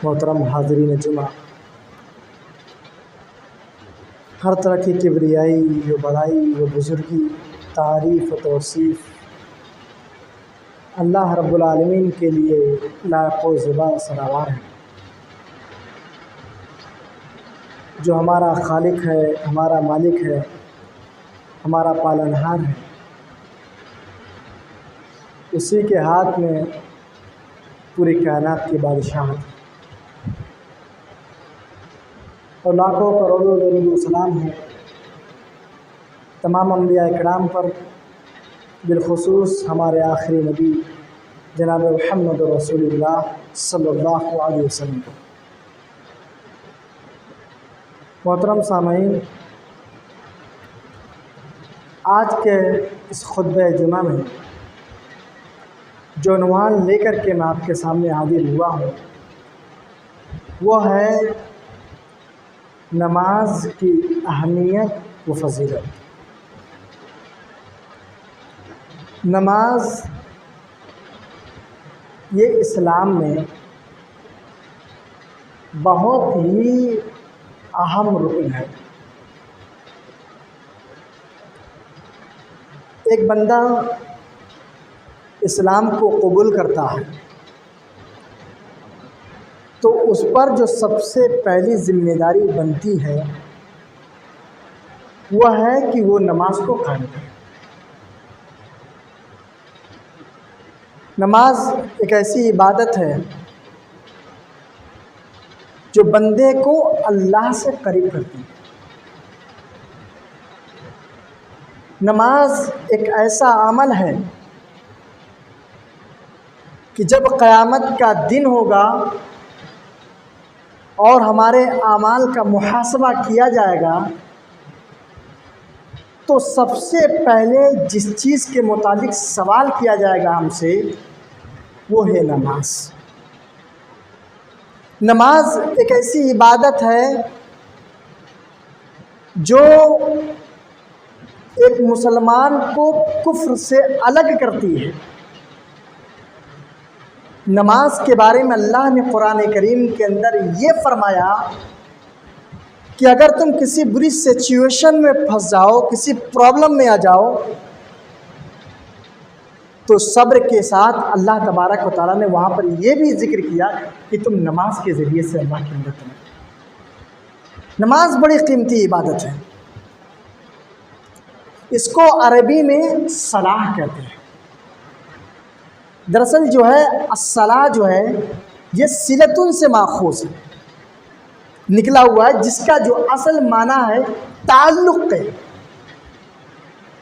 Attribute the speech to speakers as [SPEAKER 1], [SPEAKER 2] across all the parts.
[SPEAKER 1] محترم حاضرین جمعہ، ہر طرح کی کبریائی و بڑائی و بزرگی، تعریف و توصیف اللہ رب العالمین کے لیے لائق و زیبا سراوار ہے، جو ہمارا خالق ہے، ہمارا مالک ہے، ہمارا پالنہار ہے۔ اسی کے ہاتھ میں پوری کائنات کی بادشاہت ہے، اور لاکھوں کروڑوں درود و سلام ہے تمام انبیاء اکرام پر، بالخصوص ہمارے آخری نبی جناب محمد رسول اللہ صلی اللہ علیہ وسلم پر۔ محترم سامعین، آج کے اس خطبہ جمعہ میں جو عنوان لے کر کے میں آپ کے سامنے حاضر ہوا ہوں وہ ہے نماز کی اہمیت و فضیلت۔ نماز یہ اسلام میں بہت ہی اہم رکن ہے۔ ایک بندہ اسلام کو قبول کرتا ہے تو اس پر جو سب سے پہلی ذمہ داری بنتی ہے وہ ہے کہ وہ نماز کو قائم کرے۔ نماز ایک ایسی عبادت ہے جو بندے کو اللہ سے قریب کرتی ہے۔ نماز ایک ایسا عمل ہے کہ جب قیامت کا دن ہوگا اور ہمارے اعمال کا محاسبہ کیا جائے گا تو سب سے پہلے جس چیز کے متعلق سوال کیا جائے گا ہم سے وہ ہے نماز۔ نماز ایک ایسی عبادت ہے جو ایک مسلمان کو کفر سے الگ کرتی ہے۔ نماز کے بارے میں اللہ نے قرآن کریم کے اندر یہ فرمایا کہ اگر تم کسی بری سچویشن میں پھنس جاؤ، کسی پرابلم میں آ جاؤ تو صبر کے ساتھ اللہ تبارک و تعالیٰ نے وہاں پر یہ بھی ذکر کیا کہ تم نماز کے ذریعے سے اللہ کی مدد کرو۔ نماز بڑی قیمتی عبادت ہے، اس کو عربی میں صلاح کہتے ہیں۔ دراصل جو ہے الصلاح جو ہے یہ صلتن سے ماخوذ ہے، نکلا ہوا ہے، جس کا جو اصل معنی ہے تعلق ہے۔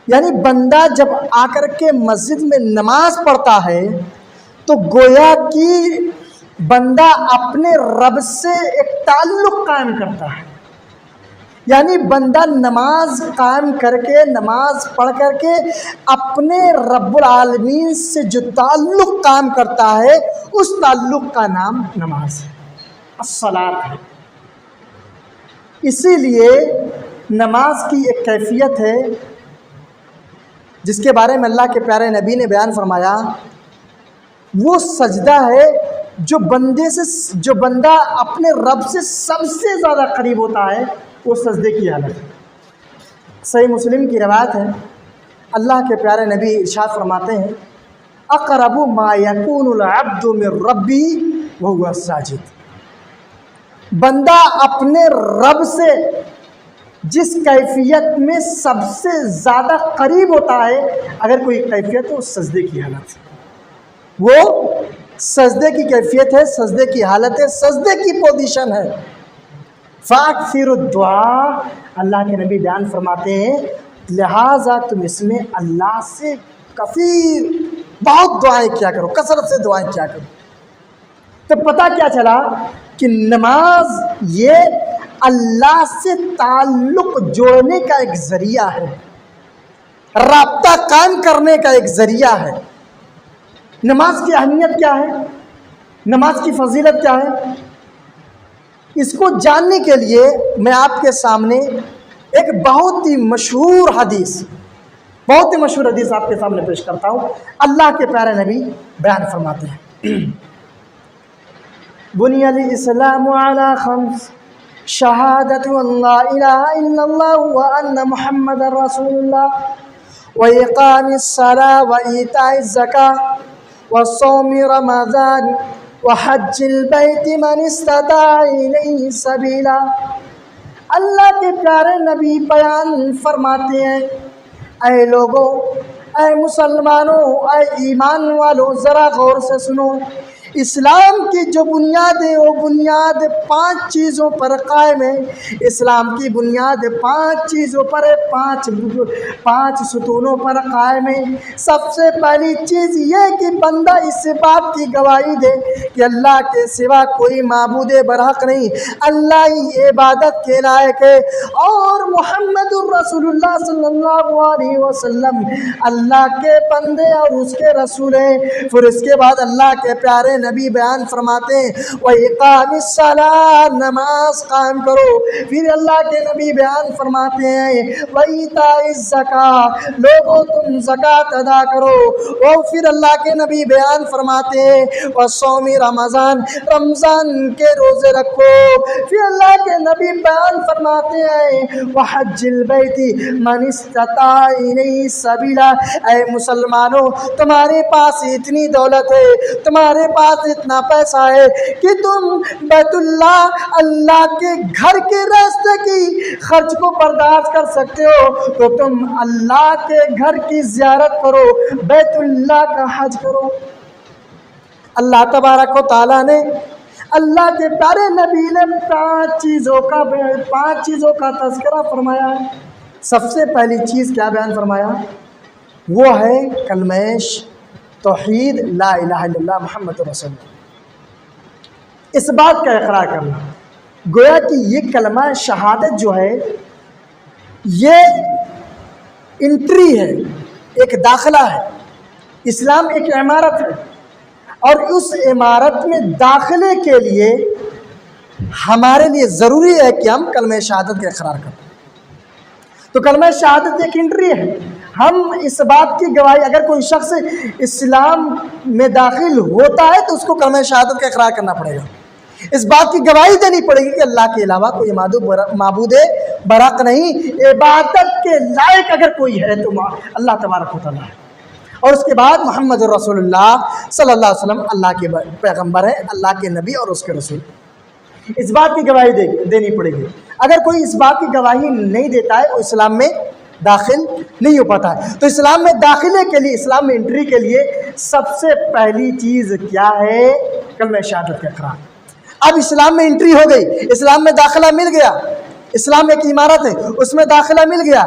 [SPEAKER 1] یعنی بندہ جب آ کر کے مسجد میں نماز پڑھتا ہے تو گویا کہ بندہ اپنے رب سے ایک تعلق قائم کرتا ہے۔ یعنی بندہ نماز قائم کر کے، نماز پڑھ کر کے اپنے رب العالمین سے جو تعلق قائم کرتا ہے اس تعلق کا نام نماز ہے، الصلاۃ ہے۔ اسی لیے نماز کی ایک کیفیت ہے جس کے بارے میں اللہ کے پیارے نبی نے بیان فرمایا، وہ سجدہ ہے جو بندہ اپنے رب سے سب سے زیادہ قریب ہوتا ہے، وہ سجدے کی حالت ہے۔ صحیح مسلم کی روایت ہے، اللہ کے پیارے نبی ارشاد فرماتے ہیں، اقرب ما یکون العبد من ربی وہو ساجد۔ بندہ اپنے رب سے جس کیفیت میں سب سے زیادہ قریب ہوتا ہے، اگر کوئی کیفیت تو سجدے کی حالت ہے، وہ سجدے کی کیفیت ہے، سجدے کی حالت ہے، سجدے کی پوزیشن ہے۔ فاکثروا الدعاء، اللہ کے نبی بیان فرماتے ہیں، لہٰذا تم اس میں اللہ سے کثیر بہت دعائیں کیا کرو، کثرت سے دعائیں کیا کرو۔ تو پتہ کیا چلا کہ نماز یہ اللہ سے تعلق جوڑنے کا ایک ذریعہ ہے، رابطہ قائم کرنے کا ایک ذریعہ ہے۔ نماز کی اہمیت کیا ہے، نماز کی فضیلت کیا ہے، اس کو جاننے کے لیے میں آپ کے سامنے ایک بہت ہی مشہور حدیث آپ کے سامنے پیش کرتا ہوں۔ اللہ کے پیارے نبی بیان فرماتے ہیں، بني الإسلام على خمس شهادة أن لا إله إلا الله وأن محمد رسول الله وإقام الصلاة وإيتاء الزكاة وصوم رمضان وحج البيت من استطاع إليه سبيلا۔ اللہ کے پیارے نبی بیان فرماتے ہیں، اے لوگوں، اے مسلمانوں، اے ایمان والوں، ذرا غور سے سنو، اسلام کی جو بنیاد ہے وہ بنیاد 5 چیزوں پر قائم ہے۔ اسلام کی بنیاد 5 چیزوں پر ہے، 5 ستونوں پر قائم ہے۔ سب سے پہلی چیز یہ کہ بندہ اس بات کی گواہی دے کہ اللہ کے سوا کوئی معبود برحق نہیں، اللہ ہی عبادت کے لائق ہے، اور محمد الرسول اللہ صلی اللہ علیہ وسلم اللہ کے بندے اور اس کے رسول ہیں۔ پھر اس کے بعد اللہ کے پیارے نبی بیان فرماتے ہیں وَإِقَامِ الصَّلَاةِ، نماز قائم کرو۔ پھر اللہ کے نبی بیان فرماتے ہیں وَإِيتَاءِ الزَّكَاةِ، لوگوں تم زکوٰۃ ادا کرو۔ اور پھر اللہ کے نبی بیان فرماتے ہیں وَصَوْمِ رمضان، رمضان کے روزے رکھو۔ پھر اللہ کے نبی بیان فرماتے ہیں وَحَجِّ الْبَيْتِ مَنِ اسْتَطَاعَ إِلَيْهِ سَبِيلًا، اے مسلمانوں، تمہارے پاس اتنی دولت ہے، تمہارے پاس اتنا پیسہ ہے کہ تم بیت اللہ کے گھر کے راستے کی خرچ کو برداشت کر سکتے ہو تو تم اللہ کے گھر کی زیارت کرو، بیت اللہ کا حج کرو۔ اللہ تبارک و تعالیٰ نے، اللہ کے پیارے نبی نے 5 چیزوں کا تذکرہ فرمایا ہے۔ سب سے پہلی چیز کیا بیان فرمایا؟ وہ ہے کلمہ توحید، لا الہ الا اللہ محمد رسول اللہ، اس بات کا اقرار کرنا۔ گویا کہ یہ کلمہ شہادت جو ہے یہ انٹری ہے، ایک داخلہ ہے۔ اسلام ایک عمارت ہے، اور اس عمارت میں داخلے کے لیے ہمارے لیے ضروری ہے کہ ہم کلمہ شہادت کا اقرار کریں۔ تو کلمہ شہادت ایک انٹری ہے۔ ہم اس بات کی گواہی، اگر کوئی شخص اسلام میں داخل ہوتا ہے تو اس کو کلمہ شہادت کا اقرار کرنا پڑے گا، اس بات کی گواہی دینی پڑے گی کہ اللہ کے علاوہ کوئی معبود برحق نہیں، عبادت کے لائق اگر کوئی ہے تو اللہ تبارک و تعالیٰ ہے، اور اس کے بعد محمد رسول اللہ صلی اللہ علیہ وسلم اللہ کے پیغمبر ہیں، اللہ کے نبی اور اس کے رسول۔ اس بات کی گواہی دینی پڑے گی۔ اگر کوئی اس بات کی گواہی نہیں دیتا ہے وہ اسلام میں داخل نہیں ہو پاتا ہے۔ تو اسلام میں داخلے کے لیے، اسلام میں انٹری کے لیے سب سے پہلی چیز کیا ہے؟ کلمہ شہادت کا اقرار۔ اب اسلام میں انٹری ہو گئی، اسلام میں داخلہ مل گیا، اسلام ایک عمارت ہے، اس میں داخلہ مل گیا،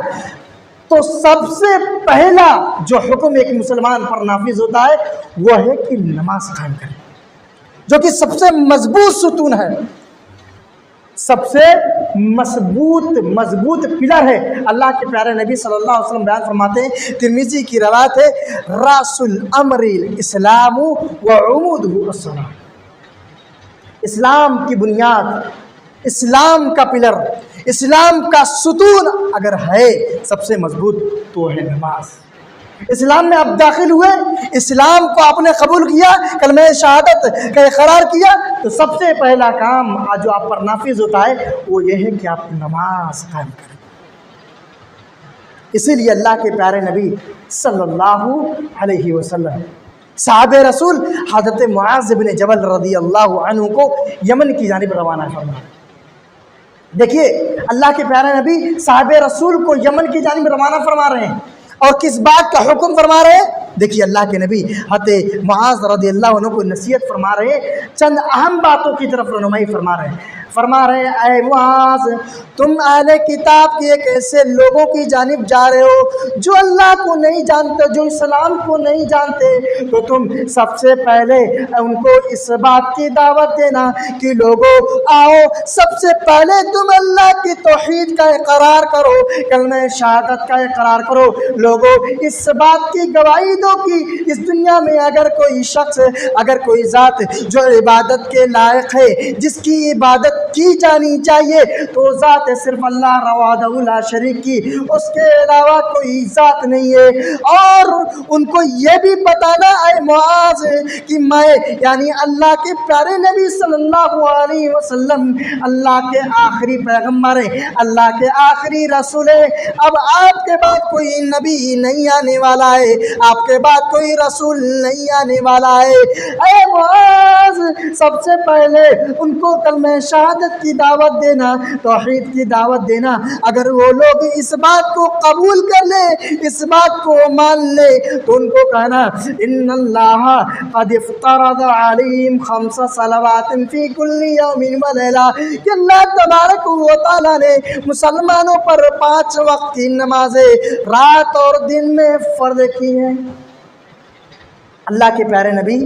[SPEAKER 1] تو سب سے پہلا جو حکم ایک مسلمان پر نافذ ہوتا ہے وہ ہے کہ نماز قائم کرے، جو کہ سب سے مضبوط ستون ہے، سب سے مضبوط پلر ہے۔ اللہ کے پیارے نبی صلی اللہ علیہ وسلم بیان فرماتے ہیں، ترمذی کی روایت ہے، راس الامر الاسلام وعمودہ الصلاۃ، اسلام کی بنیاد، اسلام کا پلر، اسلام کا ستون اگر ہے سب سے مضبوط تو ہے نماز۔ اسلام میں آپ داخل ہوئے، اسلام کو آپ نے قبول کیا، کلمہ شہادت کا اقرار کیا، تو سب سے پہلا کام جو آپ پر نافذ ہوتا ہے وہ یہ ہے کہ آپ نماز قائم کریں۔ اسی لیے اللہ کے پیارے نبی صلی اللہ علیہ وسلم صحابہ رسول حضرت معاذ بن جبل رضی اللہ عنہ کو یمن کی جانب روانہ فرمایا۔ دیکھیے اللہ کے پیارے نبی صحابہ رسول کو یمن کی جانب روانہ فرما رہے ہیں، اور کس بات کا حکم فرما رہے ہیں؟ دیکھیے اللہ کے نبی حضرت معاذ رضی اللہ عنہ کو نصیحت فرما رہے ہیں، چند اہم باتوں کی طرف رہنمائی فرما رہے ہیں۔ اے معاذ، تم اہل کتاب کے ایک ایسے لوگوں کی جانب جا رہے ہو جو اللہ کو نہیں جانتے، جو اسلام کو نہیں جانتے، تو تم سب سے پہلے ان کو اس بات کی دعوت دینا کہ لوگوں آؤ، سب سے پہلے تم اللہ کی توحید کا اقرار کرو، کلمہ شہادت کا اقرار کرو۔ لوگوں اس بات کی گواہی دو کہ اس دنیا میں اگر کوئی شخص، اگر کوئی ذات جو عبادت کے لائق ہے، جس کی عبادت کی جانی چاہیے تو ذات صرف اللہ وحدہ لا شریک کی، اس کے علاوہ کوئی ذات نہیں ہے۔ اور ان کو یہ بھی بتانا اے معاذ کہ میں یعنی اللہ کے پیارے نبی صلی اللہ علیہ وسلم اللہ کے آخری پیغمبر ہیں، اللہ کے آخری رسول ہیں۔ اب آپ کے بعد کوئی نبی نہیں آنے والا ہے، آپ کے بعد کوئی رسول نہیں آنے والا ہے۔ اے معاذ، سب سے پہلے ان کو کلمہ شہادت کی دعوت دینا، توحید کی دعوت دینا۔ اگر وہ لوگ اس بات کو قبول کر لیں، اس بات کو مان لے، تو ان کو کہنا ان اللہ قد افترض علیہم 5 صلوات فی کل یوم و لیلہ، کہ اللہ تبارک و تعالیٰ نے مسلمانوں پر 5 وقت کی نمازیں رات اور دن میں فرض کی ہیں۔ اللہ کے پیارے نبی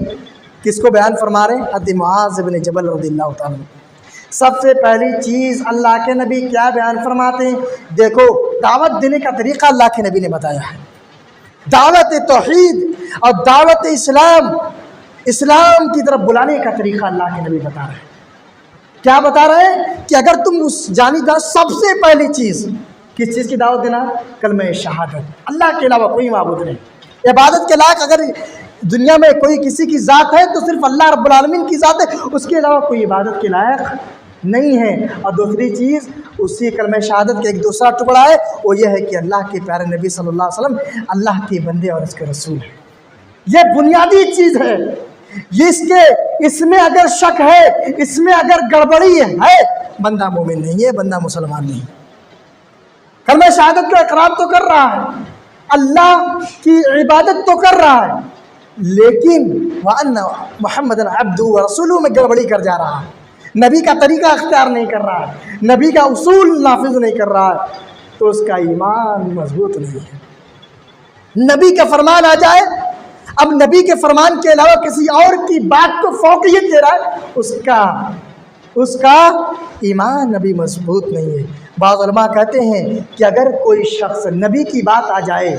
[SPEAKER 1] کس کو بیان فرما رہے ہیں؟ حضرت معاذ بن جبل رضی اللہ تعالیٰ عنہ۔ سب سے پہلی چیز اللہ کے نبی کیا بیان فرماتے ہیں؟ دیکھو، دعوت دینے کا طریقہ اللہ کے نبی نے بتایا ہے۔ دعوت توحید اور دعوت اسلام کی طرف بلانے کا طریقہ اللہ کے نبی بتا رہے ہیں۔ کیا بتا رہے ہیں؟ کہ اگر تم اس جانیدہ سب سے پہلی چیز کس چیز کی دعوت دینا؟ کلمہ شہادت، اللہ کے علاوہ کوئی معبود نہیں۔ عبادت کے لائق اگر دنیا میں کوئی کسی کی ذات ہے تو صرف اللہ رب العالمین کی ذات ہے، اس کے علاوہ کوئی عبادت کے لائق نہیں ہے۔ اور دوسری چیز اسی کلمہ شہادت کا ایک دوسرا ٹکڑا ہے، وہ یہ ہے کہ اللہ کے پیارے نبی صلی اللہ علیہ وسلم اللہ کے بندے اور اس کے رسول ہیں۔ یہ بنیادی چیز ہے۔ اس میں اگر شک ہے، اس میں اگر گڑبڑی ہے، بندہ مومن نہیں ہے، بندہ مسلمان نہیں۔ کلمہ شہادت کا اقرار تو کر رہا ہے، اللہ کی عبادت تو کر رہا ہے، لیکن وَأَنَّ مُحَمَّدًا عَبْدُهُ وَرَسُولُهُ میں گڑبڑی کر جا رہا ہے، نبی کا طریقہ اختیار نہیں کر رہا ہے، نبی کا اصول نافذ نہیں کر رہا ہے، تو اس کا ایمان مضبوط نہیں ہے۔ نبی کا فرمان آ جائے، اب نبی کے فرمان کے علاوہ کسی اور کی بات کو فوقیت دے رہا ہے، اس کا ایمان نبی مضبوط نہیں ہے۔ بعض علماء کہتے ہیں کہ اگر کوئی شخص نبی کی بات آ جائے،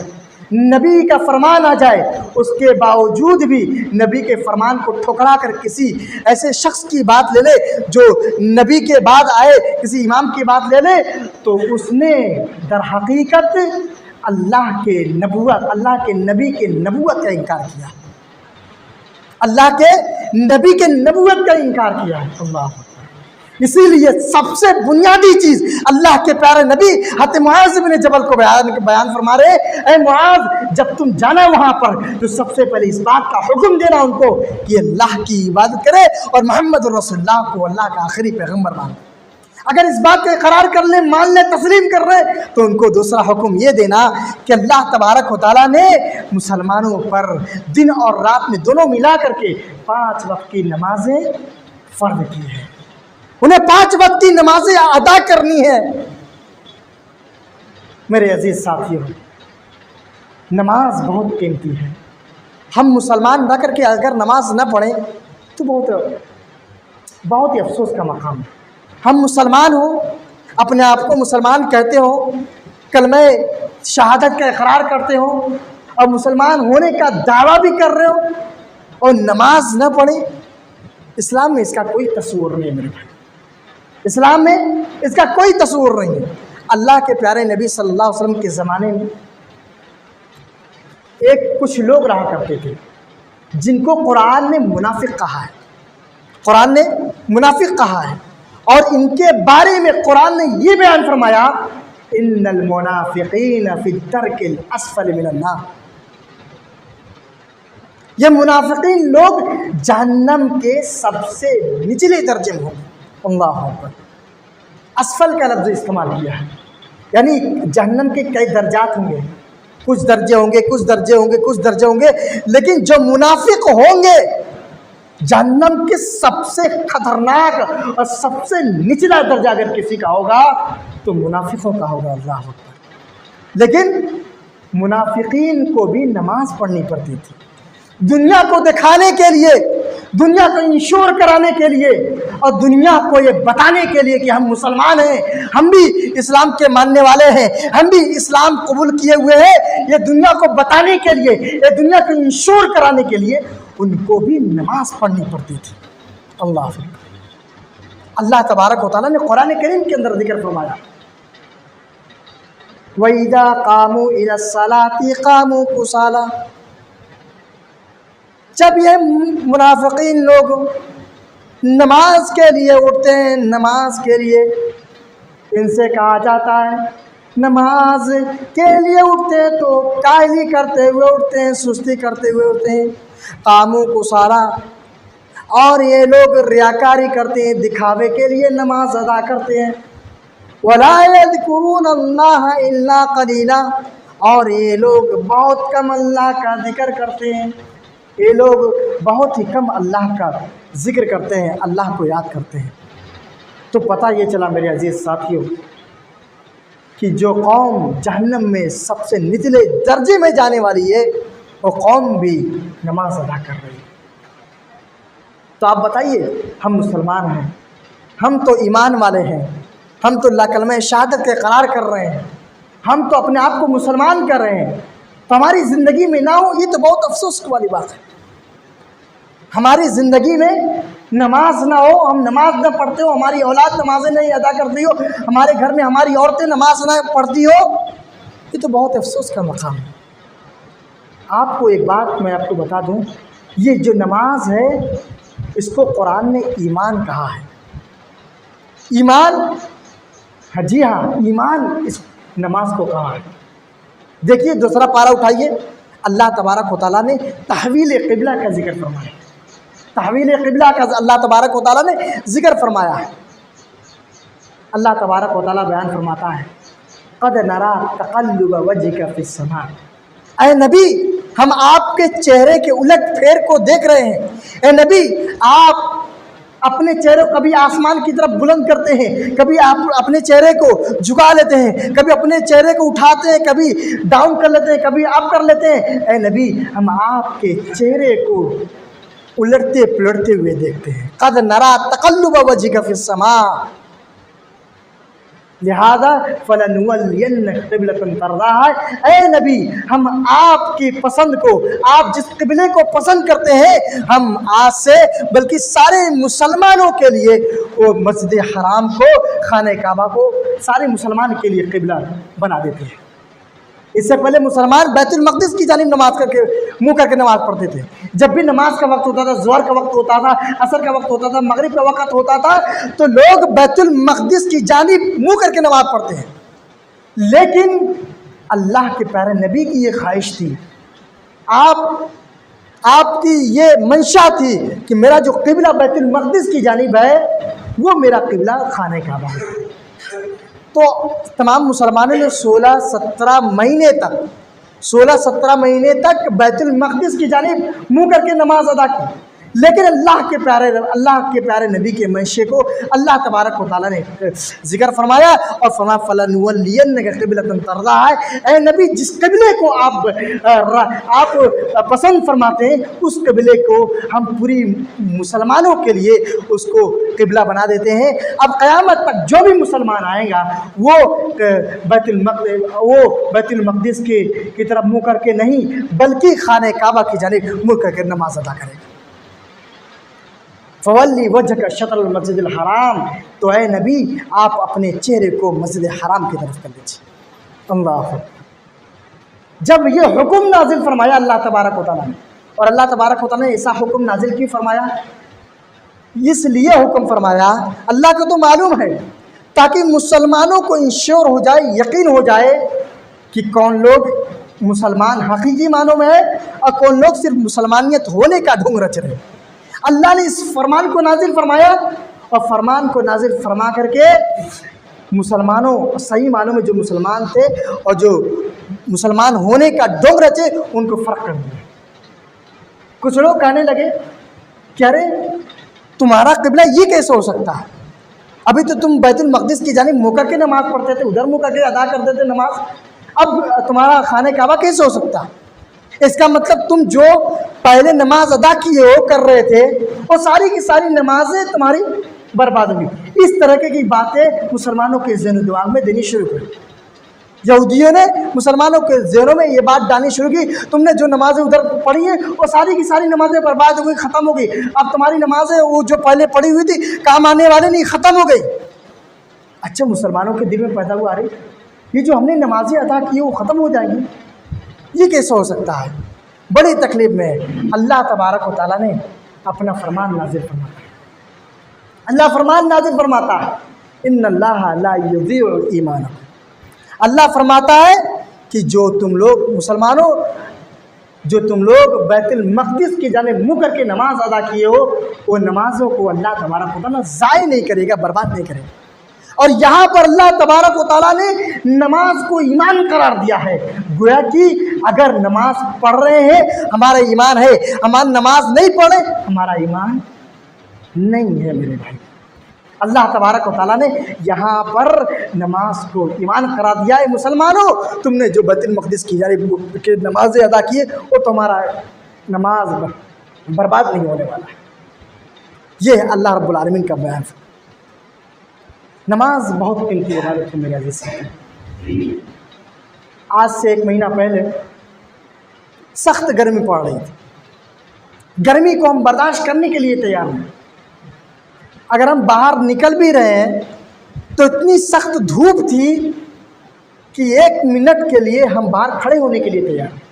[SPEAKER 1] نبی کا فرمان آ جائے، اس کے باوجود بھی نبی کے فرمان کو ٹھکرا کر کسی ایسے شخص کی بات لے لے جو نبی کے بعد آئے، کسی امام کی بات لے لے، تو اس نے در حقیقت اللہ کے نبی کے نبوت کا انکار کیا، اللہ کے نبی کے نبوت کا انکار کیا ہے۔ اللہ اکبر۔ اسی لیے سب سے بنیادی چیز اللہ کے پیارے نبی حضرت معاذ بن جبل کو بیان فرما رہے، اے معاذ، جب تم جانا وہاں پر تو سب سے پہلے اس بات کا حکم دینا ان کو کہ اللہ کی عبادت کرے اور محمد رسول اللہ کو اللہ کا آخری پیغمبر مانے۔ اگر اس بات کا اقرار کر لیں، مان لیں، تسلیم کر رہے، تو ان کو دوسرا حکم یہ دینا کہ اللہ تبارک و تعالیٰ نے مسلمانوں پر دن اور رات میں دونوں ملا کر کے 5 وقت کی نمازیں فرض کی ہیں، انہیں 5 وقت کی نمازیں ادا کرنی ہے۔ میرے عزیز ساتھیوں، نماز بہت قیمتی ہے۔ ہم مسلمان نہ کر کے اگر نماز نہ پڑھیں تو بہت ہی افسوس کا مقام ہے۔ ہم مسلمان ہوں، اپنے آپ کو مسلمان کہتے ہوں، کلمہ شہادت کا اقرار کرتے ہوں اور مسلمان ہونے کا دعویٰ بھی کر رہے ہوں اور نماز نہ پڑھیں، اسلام میں اس کا کوئی تصور نہیں ہے۔ میرے بھائی، اسلام میں اس کا کوئی تصور نہیں ہے۔ اللہ کے پیارے نبی صلی اللہ علیہ وسلم کے زمانے میں کچھ لوگ رہا کرتے تھے جن کو قرآن نے منافق کہا ہے، قرآن نے منافق کہا ہے، اور ان کے بارے میں قرآن نے یہ بیان فرمایا ان المنافقین فی الدرک الاسفل من النار، یہ منافقین لوگ جہنم کے سب سے نچلے درجے میں ہوں۔ اللہ اکبر۔ اسفل کا لفظ استعمال کیا ہے، یعنی جہنم کے کئی درجات ہوں گے، کچھ درجے ہوں گے، کچھ درجے ہوں گے، کچھ درجے ہوں گے، لیکن جو منافق ہوں گے جہنم کے سب سے خطرناک اور سب سے نچلا درجہ اگر کسی کا ہوگا تو منافقوں کا ہوگا۔ اللہ اکبر۔ لیکن منافقین کو بھی نماز پڑھنی پڑتی تھی، دنیا کو دکھانے کے لیے، دنیا کو انشور کرانے کے لیے، اور دنیا کو یہ بتانے کے لیے کہ ہم مسلمان ہیں، ہم بھی اسلام کے ماننے والے ہیں، ہم بھی اسلام قبول کیے ہوئے ہیں، یہ دنیا کو بتانے کے لیے، یہ دنیا کو انشور کرانے کے لیے ان کو بھی نماز پڑھنی پڑتی تھی۔ اللہ حافظ۔ اللہ تبارک و تعالیٰ نے قرآن کریم کے اندر ذکر فرمایا وَإِذَا قَامُوا إِلَى الصَّلَاةِ قَامُوا كُسَالَىٰ، جب یہ منافقین لوگ نماز کے لیے اٹھتے ہیں، نماز کے لیے ان سے کہا جاتا ہے نماز کے لیے اٹھتے ہیں تو کاہلی کرتے ہوئے اٹھتے ہیں، سستی کرتے ہوئے اٹھتے ہیں، قاموا کسالیٰ، اور یہ لوگ ریاکاری کرتے ہیں، دکھاوے کے لیے نماز ادا کرتے ہیں، وَلَا يَذْكُرُونَ اللَّهَ إِلَّا قَلِيلًا، اور یہ لوگ بہت کم اللہ کا ذکر کرتے ہیں، یہ لوگ بہت ہی کم اللہ کا ذکر کرتے ہیں، اللہ کو یاد کرتے ہیں۔ تو پتہ یہ چلا میرے عزیز ساتھیوں کہ جو قوم جہنم میں سب سے نچلے درجے میں جانے والی ہے وہ قوم بھی نماز ادا کر رہی ہے۔ تو آپ بتائیے، ہم مسلمان ہیں، ہم تو ایمان والے ہیں، ہم تو اللہ کلمہ شہادت کے اقرار کر رہے ہیں، ہم تو اپنے آپ کو مسلمان کر رہے ہیں، تو ہماری زندگی میں نہ ہو یہ تو بہت افسوس والی بات ہے۔ ہماری زندگی میں نماز نہ ہو، ہم نماز نہ پڑھتے ہو، ہماری اولاد نمازیں نہیں ادا کرتی ہو، ہمارے گھر میں ہماری عورتیں نماز نہ پڑھتی ہو، یہ تو بہت افسوس کا مقام ہے۔ آپ کو ایک بات میں آپ کو بتا دوں، یہ جو نماز ہے اس کو قرآن نے ایمان کہا ہے۔ ایمان، جی ہاں، ایمان اس نماز کو کہا ہے۔ دیکھیے دوسرا پارہ اٹھائیے، اللہ تبارک و تعالیٰ نے تحویل قبلہ کا ذکر فرمایا، تحویل قبلہ کا اللہ تبارک و تعالیٰ نے ذکر فرمایا ہے۔ اللہ تبارک و تعالیٰ بیان فرماتا ہے قَدْ نَرَىٰ تَقَلُّبَ وَجْهِكَ فِي السَّمَاءِ، اے نبی ہم آپ کے چہرے کے الٹ پھیر کو دیکھ رہے ہیں۔ اے نبی آپ اپنے چہرے کو کبھی آسمان کی طرف بلند کرتے ہیں، کبھی آپ اپنے چہرے کو جھکا لیتے ہیں، کبھی اپنے چہرے کو اٹھاتے ہیں، کبھی ڈاؤن کر لیتے ہیں، کبھی اپ کر لیتے ہیں۔ اے نبی ہم آپ کے چہرے کو الٹتے پلٹتے ہوئے دیکھتے ہیں۔ قَدْ نَرَىٰ تَقَلُّبَ وَجْهِكَ فِي السَّمَاءِ لہذا فَلَنُوَلِّيَنَّكَ قِبْلَةً تَرْضَاهَا، اے نبی ہم آپ کی پسند کو، آپ جس قبلے کو پسند کرتے ہیں، ہم آج سے بلکہ سارے مسلمانوں کے لیے وہ مسجد حرام کو، خانہ کعبہ کو سارے مسلمان کے لیے قبلہ بنا دیتے ہیں۔ اس سے پہلے مسلمان بیت المقدس کی جانب نماز کر کے منہ کر کے نماز پڑھتے تھے۔ جب بھی نماز کا وقت ہوتا تھا، ظہر کا وقت ہوتا تھا، عصر کا وقت ہوتا تھا، مغرب کا وقت ہوتا تھا، تو لوگ بیت المقدس کی جانب منہ کر کے نماز پڑھتے ہیں۔ لیکن اللہ کے پیارے نبی کی یہ خواہش تھی، آپ کی یہ منشا تھی کہ میرا جو قبلہ بیت المقدس کی جانب ہے وہ میرا قبلہ خانہ کعبہ ہے۔ تو تمام مسلمانوں نے 16-17 مہینے تک بیت المقدس کی جانب منہ کر کے نماز ادا کی، لیکن اللہ کے پیارے نبی کے منشے کو اللہ تبارک و تعالیٰ نے ذکر فرمایا اور فرمایا فَلَنُوَلِّيَنَّكَ قِبْلَةً تَرْضَاهَا، اے نبی جس قبلے کو آپ پسند فرماتے ہیں اس قبلے کو ہم پوری مسلمانوں کے لیے اس کو قبلہ بنا دیتے ہیں۔ اب قیامت تک جو بھی مسلمان آئے گا وہ بیت المقدس کی طرف منہ کر کے نہیں بلکہ خانہ کعبہ کی جانب منہ کر کے نماز ادا کرے گا۔ فولی وجهك شطر المسجد الحرام، تو اے نبی آپ اپنے چہرے کو مسجد حرام کی طرف کر دیجیے۔ اللہ جب یہ حکم نازل فرمایا اللہ تبارک و تعالیٰ نے، اور اللہ تبارک و تعالیٰ نے ایسا حکم نازل کیوں فرمایا؟ اس لیے حکم فرمایا، اللہ کو تو معلوم ہے، تاکہ مسلمانوں کو انشور ہو جائے، یقین ہو جائے کہ کون لوگ مسلمان حقیقی معنوں میں ہے اور کون لوگ صرف مسلمانیت ہونے کا ڈھونگ رچ رہے ہیں۔ اللہ نے اس فرمان کو نازل فرمایا اور فرمان کو نازل فرما کر کے مسلمانوں، صحیح معنوں میں جو مسلمان تھے اور جو مسلمان ہونے کا ڈھونگ رچے ان کو فرق کر دیا۔ کچھ لوگ کہنے لگے کہ ارے تمہارا قبلہ یہ کیسے ہو سکتا ہے؟ ابھی تو تم بیت المقدس کی جانب منہ کر کے نماز پڑھتے تھے، ادھر منہ کر کے ادا کرتے تھے نماز، اب تمہارا خانہ کعبہ کیسے ہو سکتا ہے؟ اس کا مطلب تم جو پہلے نماز ادا کیے ہو کر رہے تھے وہ ساری کی ساری نمازیں تمہاری برباد ہوئی۔ اس طرح کی باتیں مسلمانوں کے ذہن و دماغ میں دینی شروع کر۔ یہودیوں نے مسلمانوں کے ذہنوں میں یہ بات ڈالنی شروع کی، تم نے جو نمازیں ادھر پڑھی ہیں وہ ساری کی ساری نمازیں برباد ہو گئی، ختم ہو گئی، اب تمہاری نمازیں وہ جو پہلے پڑھی ہوئی تھی کام آنے والے نہیں، ختم ہو گئی۔ اچھا، مسلمانوں کے دل میں پیدا ہوا، ارے یہ جو ہم نے نمازیں ادا کی وہ ختم ہو جائیں گی، یہ کیسے ہو سکتا ہے؟ بڑی تکلیف میں اللہ تبارک و تعالیٰ نے اپنا فرمان نازل فرمایا۔ اللہ فرمان نازل فرماتا ہے، ان اللہ لا یضیع ایمانکم، اللہ فرماتا ہے کہ جو تم لوگ مسلمانوں، جو تم لوگ بیت المقدس کی جانب منہ کر کے نماز ادا کیے ہو، وہ نمازوں کو اللہ تبارک و تعالیٰ ضائع نہیں کرے گا، برباد نہیں کرے گا۔ اور یہاں پر اللہ تبارک و تعالیٰ نے نماز کو ایمان قرار دیا ہے، گویا کہ اگر نماز پڑھ رہے ہیں ہمارا ایمان ہے، ہمارا نماز نہیں پڑھے ہمارا ایمان نہیں ہے میرے بھائی۔ اللہ تبارک و تعالیٰ نے یہاں پر نماز کو ایمان قرار دیا ہے۔ مسلمانوں، تم نے جو بیت المقدس کی جانب کے نمازیں ادا کی ہے وہ تمہارا نماز برباد نہیں ہونے والا ہے۔ یہ ہے اللہ رب العالمین کا بیان۔ نماز بہت قیمتی عبادت ہے میرے عزیز ساتھی۔ آج سے 1 مہینہ پہلے سخت گرمی پڑ رہی تھی، گرمی کو ہم برداشت کرنے کے لیے تیار ہیں، اگر ہم باہر نکل بھی رہے ہیں تو اتنی سخت دھوپ تھی کہ 1 منٹ کے لیے ہم باہر کھڑے ہونے کے لیے تیار ہیں۔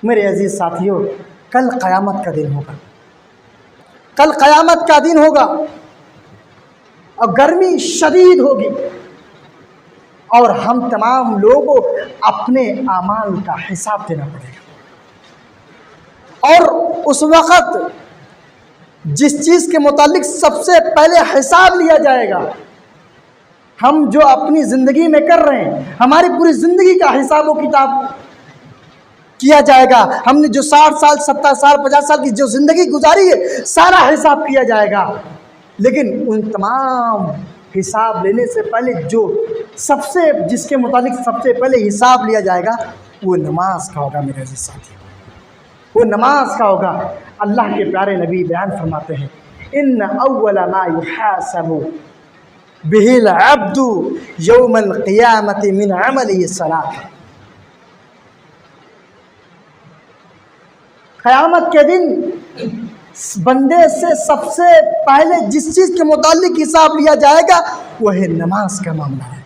[SPEAKER 1] میرے عزیز ساتھیوں، کل قیامت کا دن ہوگا، کل قیامت کا دن ہوگا اور گرمی شدید ہوگی، اور ہم تمام لوگوں کو اپنے اعمال کا حساب دینا پڑے گا۔ اور اس وقت جس چیز کے متعلق سب سے پہلے حساب لیا جائے گا، ہم جو اپنی زندگی میں کر رہے ہیں، ہماری پوری زندگی کا حساب و کتاب کیا جائے گا۔ ہم نے جو 60 سال 70 سال 50 سال کی جو زندگی گزاری ہے، سارا حساب کیا جائے گا۔ لیکن ان تمام حساب لینے سے پہلے جو جس کے متعلق سب سے پہلے حساب لیا جائے گا وہ نماز کا ہوگا میرے عزیز ساتھی، وہ نماز کا ہوگا۔ اللہ کے پیارے نبی بیان فرماتے ہیں، ان اول ما یحاسب به العبد یوم القیامت من عمله الصلاۃ، قیامت کے دن بندے سے سب سے پہلے جس چیز کے متعلق حساب لیا جائے گا وہ ہے نماز کا معاملہ ہے۔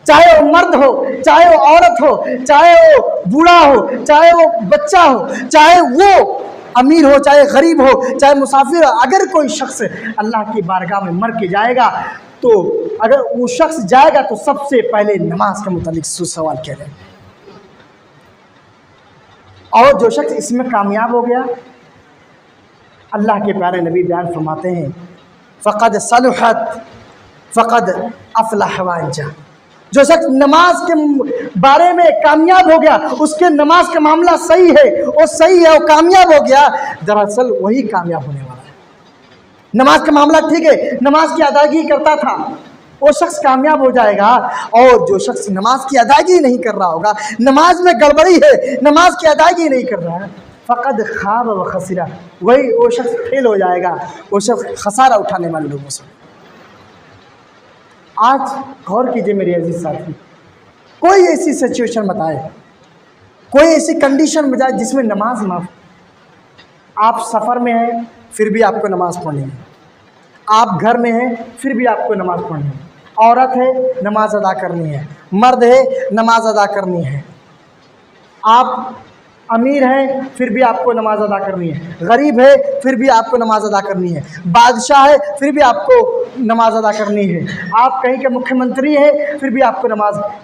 [SPEAKER 1] چاہے وہ مرد ہو، چاہے وہ عورت ہو، چاہے وہ بوڑھا ہو، چاہے وہ بچہ ہو، چاہے وہ امیر ہو، چاہے غریب ہو، چاہے مسافر ہو، اگر کوئی شخص اللہ کی بارگاہ میں مر کے جائے گا تو اگر وہ شخص جائے گا تو سب سے پہلے نماز کے متعلق سوال کیا جائے گا۔ اور جو شخص اس میں کامیاب ہو گیا، اللہ کے پیارے نبی بیان فرماتے ہیں، فقد صلحت فقد افلح وانجح، جو شخص نماز کے بارے میں کامیاب ہو گیا، اس کے نماز کا معاملہ صحیح ہے، وہ صحیح ہے، وہ کامیاب ہو گیا، دراصل وہی کامیاب ہونے والا ہے۔ نماز کا معاملہ ٹھیک ہے، نماز کی ادائیگی کرتا تھا، وہ شخص کامیاب ہو جائے گا۔ اور جو شخص نماز کی ادائیگی نہیں کر رہا ہوگا، نماز میں گڑبڑی ہے، نماز کی ادائیگی نہیں کر رہا ہے، فقد خواب و خسرہ، وہی وہ شخص فیل ہو جائے گا، وہ شخص خسارہ اٹھانے والے لوگوں سے۔ آج غور کیجئے میرے عزیز ساتھی، کوئی ایسی سچویشن بتائے، کوئی ایسی کنڈیشن بتائے جس میں نماز معاف، آپ سفر میں ہیں پھر بھی آپ کو نماز پڑھنی ہے، آپ گھر میں ہیں پھر بھی آپ کو نماز پڑھنی ہے، عورت ہے نماز ادا کرنی ہے، مرد ہے نماز ادا کرنی ہے، آپ امیر ہیں پھر بھی آپ کو نماز ادا کرنی ہے، غریب ہے پھر بھی آپ کو نماز ادا کرنی ہے، بادشاہ ہے پھر بھی آپ کو نماز ادا کرنی ہے، آپ کہیں کے مکھیہ منتری ہیں پھر بھی آپ کو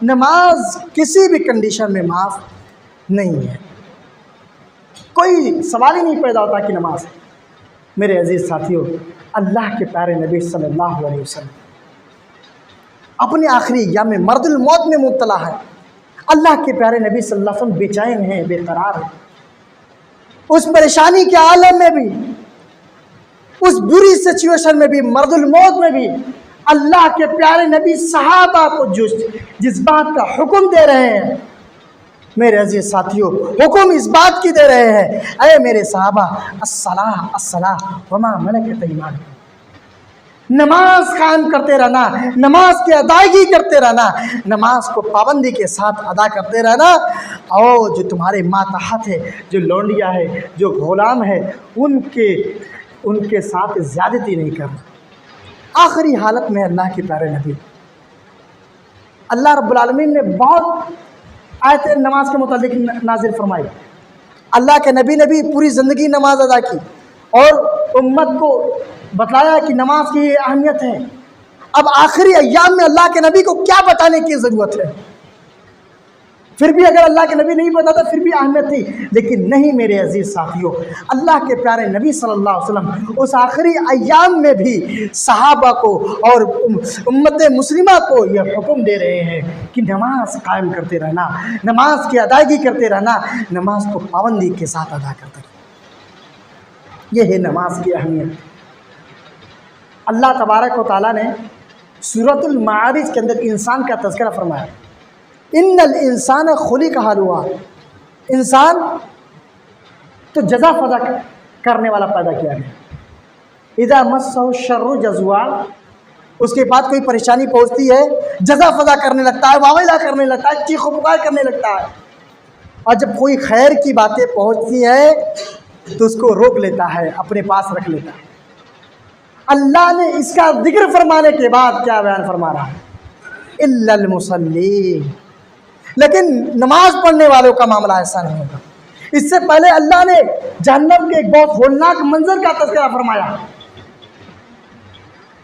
[SPEAKER 1] نماز کسی بھی کنڈیشن میں معاف نہیں ہے۔ کوئی سوال ہی نہیں پیدا ہوتا کہ نماز۔ میرے عزیز ساتھیوں، اللہ کے پیارے نبی صلی اللہ علیہ وسلم اپنے آخری ایام میں مرض الموت میں مبتلا ہے۔ اللہ کے پیارے نبی صلی اللہ علیہ وسلم بے چین ہیں، بے قرار ہیں، اس پریشانی کے عالم میں بھی، اس بری سچویشن میں بھی، مرض الموت میں بھی اللہ کے پیارے نبی صحابہ کو جس بات کا حکم دے رہے ہیں، میرے عزیز ساتھیوں، حکم اس بات کی دے رہے ہیں، اے میرے صحابہ، الصلاۃ الصلاۃ وما ملکت ایمانکم، نماز قائم کرتے رہنا، نماز کی ادائیگی کرتے رہنا، نماز کو پابندی کے ساتھ ادا کرتے رہنا، اور جو تمہارے ماتحت ہے، جو لونڈیا ہے، جو غلام ہے، ان کے ساتھ زیادتی نہیں کرنا۔ آخری حالت میں اللہ کے پیارے نبی، اللہ رب العالمین نے بہت آیتیں نماز کے متعلق نازل فرمائی۔ اللہ کے نبی نے بھی پوری زندگی نماز ادا کی اور امت کو بتلایا کہ نماز کی یہ اہمیت ہے۔ اب آخری ایام میں اللہ کے نبی کو کیا بتانے کی ضرورت ہے؟ پھر بھی اگر اللہ کے نبی نہیں بتاتا پھر بھی اہمیت تھی، لیکن نہیں میرے عزیز ساتھیوں، اللہ کے پیارے نبی صلی اللہ علیہ وسلم اس آخری ایام میں بھی صحابہ کو اور امت مسلمہ کو یہ حکم دے رہے ہیں کہ نماز قائم کرتے رہنا، نماز کی ادائیگی کرتے رہنا، نماز کو پابندی کے ساتھ ادا کرتے رہنا۔ یہ ہے نماز کی اہمیت۔ اللہ تبارک و تعالیٰ نے سورۃ المعارج کے اندر انسان کا تذکرہ فرمایا، ان الانسان خلق ہلوعا، انسان تو جزا فضا کرنے والا پیدا کیا گیا۔ اذا مسہ الشر جزوعا، اس کے بعد کوئی پریشانی پہنچتی ہے جزا فضا کرنے لگتا ہے، واویلا کرنے لگتا ہے، چیخ و پکار کرنے لگتا ہے، اور جب کوئی خیر کی باتیں پہنچتی ہیں تو اس کو روک لیتا ہے، اپنے پاس رکھ لیتا ہے۔ اللہ نے اس کا ذکر فرمانے کے بعد کیا بیان فرما رہا ہے؟ الا المصلین، لیکن نماز پڑھنے والوں کا معاملہ ایسا نہیں ہوگا۔ اس سے پہلے اللہ نے جہنم کے ایک بہت ہولناک منظر کا تذکرہ فرمایا،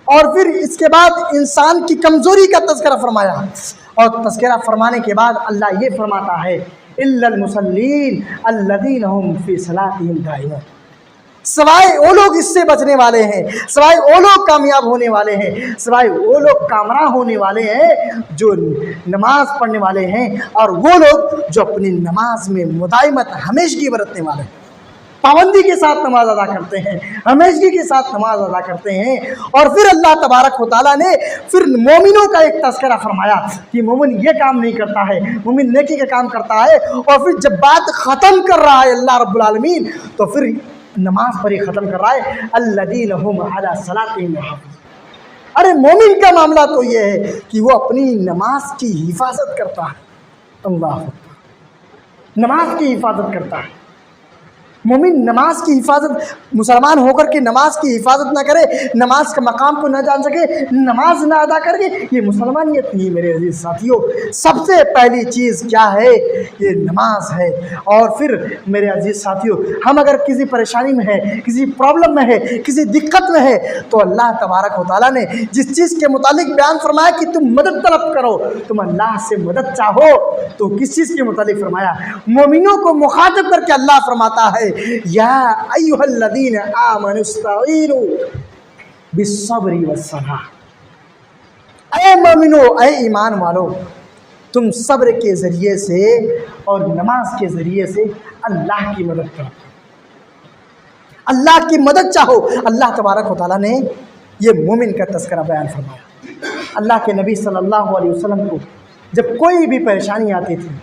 [SPEAKER 1] اور پھر اس کے بعد انسان کی کمزوری کا تذکرہ فرمایا، اور تذکرہ فرمانے کے بعد اللہ یہ فرماتا ہے الا المصلین الذین هم فی صلاتهم دائمون، سوائے وہ لوگ اس سے بچنے والے ہیں، سوائے وہ لوگ کامیاب ہونے والے ہیں، سوائے وہ لوگ کامراں ہونے والے ہیں جو نماز پڑھنے والے ہیں، اور وہ لوگ جو اپنی نماز میں مدائمت ہمیشگی برتنے والے ہیں، پابندی کے ساتھ نماز ادا کرتے ہیں، ہمیشگی کے ساتھ نماز ادا کرتے ہیں۔ اور پھر اللہ تبارک و تعالیٰ نے پھر مومنوں کا ایک تذکرہ فرمایا کہ مومن یہ کام نہیں کرتا ہے، مومن نیکی کا کام کرتا ہے، اور پھر جب بات ختم کر رہا ہے اللہ رب العالمین تو پھر نماز پر ہی ختم کر رہا ہے، الذین هم علی صلاتهم یحافظون۔ ارے مومن کا معاملہ تو یہ ہے کہ وہ اپنی نماز کی حفاظت کرتا ہے۔ اللہ اکبر، نماز کی حفاظت کرتا ہے۔ مومن نماز کی حفاظت، مسلمان ہو کر کے نماز کی حفاظت نہ کرے، نماز کے مقام کو نہ جان سکے، نماز نہ ادا کر کے، یہ مسلمانیت نہیں میرے عزیز ساتھیوں۔ سب سے پہلی چیز کیا ہے؟ یہ نماز ہے۔ اور پھر میرے عزیز ساتھیوں، ہم اگر کسی پریشانی میں ہے، کسی پرابلم میں ہے، کسی دقت میں ہے، تو اللہ تبارک و تعالیٰ نے جس چیز کے متعلق بیان فرمایا کہ تم مدد طلب کرو، تم اللہ سے مدد چاہو، تو کس چیز کے متعلق فرمایا؟ مومنوں کو مخاطب کر کے اللہ فرماتا ہے یا ایھا الذین آمنوا استعینوا بالصبر والصلاۃ، اے مومنو، اے ایمان والو، تم صبر کے ذریعے سے اور نماز کے ذریعے سے اللہ کی مدد کرو، اللہ کی مدد چاہو۔ اللہ تبارک و تعالیٰ نے یہ مومن کا تذکرہ بیان فرمایا۔ اللہ کے نبی صلی اللہ علیہ وسلم کو جب کوئی بھی پریشانی آتی تھی،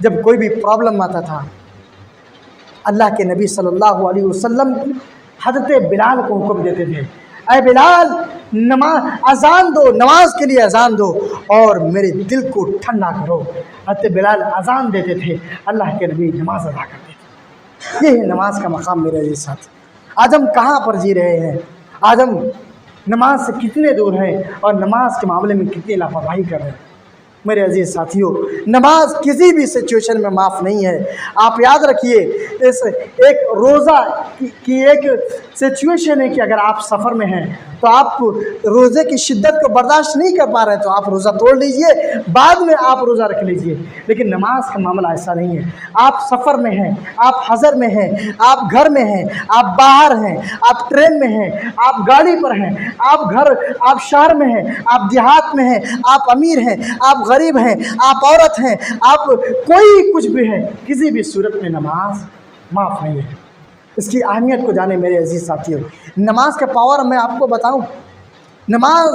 [SPEAKER 1] جب کوئی بھی پرابلم آتا تھا، اللہ کے نبی صلی اللہ علیہ وسلم حضرت بلال کو حکم دیتے تھے، اے بلال، اذان دو، نماز کے لیے اذان دو اور میرے دل کو ٹھنڈا کرو۔ حضرت بلال اذان دیتے تھے، اللہ کے نبی نماز ادا کرتے تھے۔ یہ ہے نماز کا مقام میرے عزیز ساتھ۔ آج ہم کہاں پر جی رہے ہیں؟ آج ہم نماز سے کتنے دور ہیں اور نماز کے معاملے میں کتنی لاپرواہی کر رہے ہیں؟ میرے عزیز ساتھیوں، نماز کسی بھی سچویشن میں معاف نہیں ہے۔ آپ یاد رکھیے، اس ایک روزہ کی ایک سچویشن ہے کہ اگر آپ سفر میں ہیں تو آپ روزے کی شدت کو برداشت نہیں کر پا رہے تو آپ روزہ توڑ لیجئے، بعد میں آپ روزہ رکھ لیجئے، لیکن نماز کا معاملہ ایسا نہیں ہے۔ آپ سفر میں ہیں، آپ حضر میں ہیں، آپ گھر میں ہیں، آپ باہر ہیں، آپ ٹرین میں ہیں، آپ گاڑی پر ہیں، آپ شہر میں ہیں، آپ دیہات میں ہیں، آپ امیر ہیں، آپ غریب ہیں، آپ عورت ہیں، آپ کوئی کچھ بھی ہے، کسی بھی صورت میں نماز معاف نہیں ہے۔ اس کی اہمیت کو جانے میرے عزیز ساتھیوں۔ نماز کا پاور میں آپ کو بتاؤں، نماز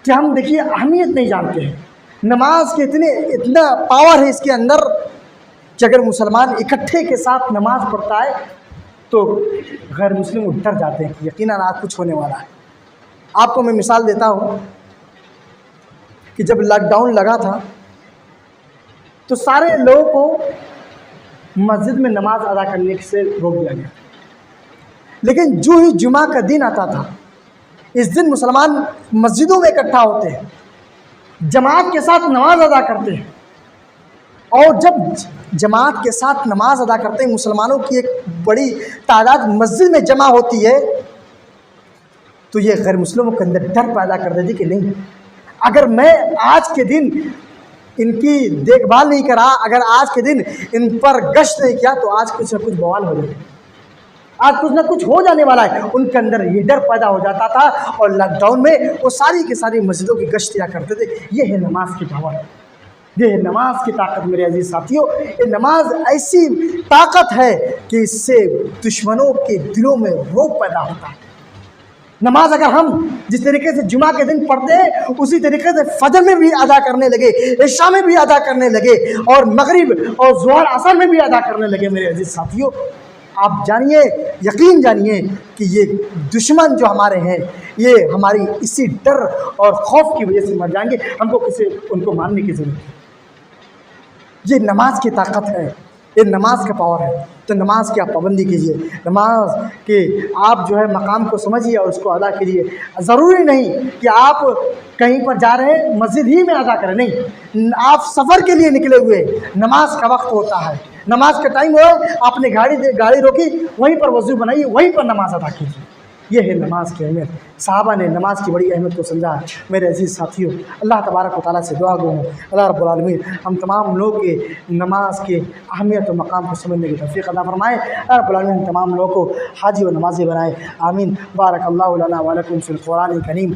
[SPEAKER 1] کہ ہم دیکھیے اہمیت نہیں جانتے ہیں، نماز کے اتنا پاور ہے اس کے اندر کہ اگر مسلمان اکٹھے کے ساتھ نماز پڑھتا ہے تو غیر مسلم ڈر جاتے ہیں کہ یقیناً آج کچھ ہونے والا ہے۔ آپ کو میں مثال دیتا ہوں کہ جب لاک ڈاؤن لگا تھا تو سارے لوگوں کو مسجد میں نماز ادا کرنے سے روک دیا گیا، لیکن جو ہی جمعہ کا دن آتا تھا، اس دن مسلمان مسجدوں میں اکٹھا ہوتے ہیں، جماعت کے ساتھ نماز ادا کرتے ہیں، اور جب جماعت کے ساتھ نماز ادا کرتے ہیں، مسلمانوں کی ایک بڑی تعداد مسجد میں جمع ہوتی ہے، تو یہ غیر مسلموں کے اندر ڈر پیدا کر دیتی کہ نہیں، اگر میں آج کے دن ان کی دیکھ بھال نہیں کرا، اگر آج کے دن ان پر گشت نہیں کیا، تو آج کچھ نہ کچھ بوال ہو جائے گا، آج کچھ نہ کچھ ہو جانے والا ہے۔ ان کے اندر یہ ڈر پیدا ہو جاتا تھا، اور لاک ڈاؤن میں وہ ساری کی ساری مسجدوں کی گشت کیا کرتے تھے۔ یہ ہے نماز کی پاور، یہ ہے نماز کی طاقت میرے عزیز ساتھیوں۔ یہ نماز ایسی طاقت ہے کہ اس سے دشمنوں کے دلوں میں رعب پیدا ہوتا ہے۔ نماز اگر ہم جس طریقے سے جمعہ کے دن پڑھتے ہیں، اسی طریقے سے فجر میں بھی ادا کرنے لگے، عشاء میں بھی ادا کرنے لگے، اور مغرب اور ظہر عصر میں بھی ادا کرنے لگے میرے عزیز ساتھیوں، آپ جانیے، یقین جانیے کہ یہ دشمن جو ہمارے ہیں، یہ ہماری اسی ڈر اور خوف کی وجہ سے مر جائیں گے، ہم کو ان کو ماننے کی ضرورت ہے۔ یہ نماز کی طاقت ہے، یہ نماز کا پاور ہے، تو نماز کی آپ پابندی کیجیے، نماز کے آپ جو ہے مقام کو سمجھیے اور اس کو ادا کیجیے۔ ضروری نہیں کہ آپ کہیں پر جا رہے ہیں مسجد ہی میں ادا کریں، نہیں، آپ سفر کے لیے نکلے ہوئے، نماز کا وقت ہوتا ہے، نماز کا ٹائم ہو، آپ نے گاڑی روکی، وہیں پر وضو بنائیے، وہیں پر نماز ادا کیجیے۔ یہ ہے نماز کی اہمیت، صحابہ نے نماز کی بڑی اہمیت کو سمجھا ہے میرے عزیز ساتھیوں۔ اللہ تبارک و تعالیٰ سے دعا گو ہوں، اللہ رب العالمین ہم تمام لوگ کے نماز کے اہمیت و مقام کو سمجھنے کی توفیق عطا فرمائے، اللہ رب العالمین تمام لوگوں کو حاجی و نمازی بنائے، آمین۔ بارک اللہ لنا و لکم فی القرآن الکریم۔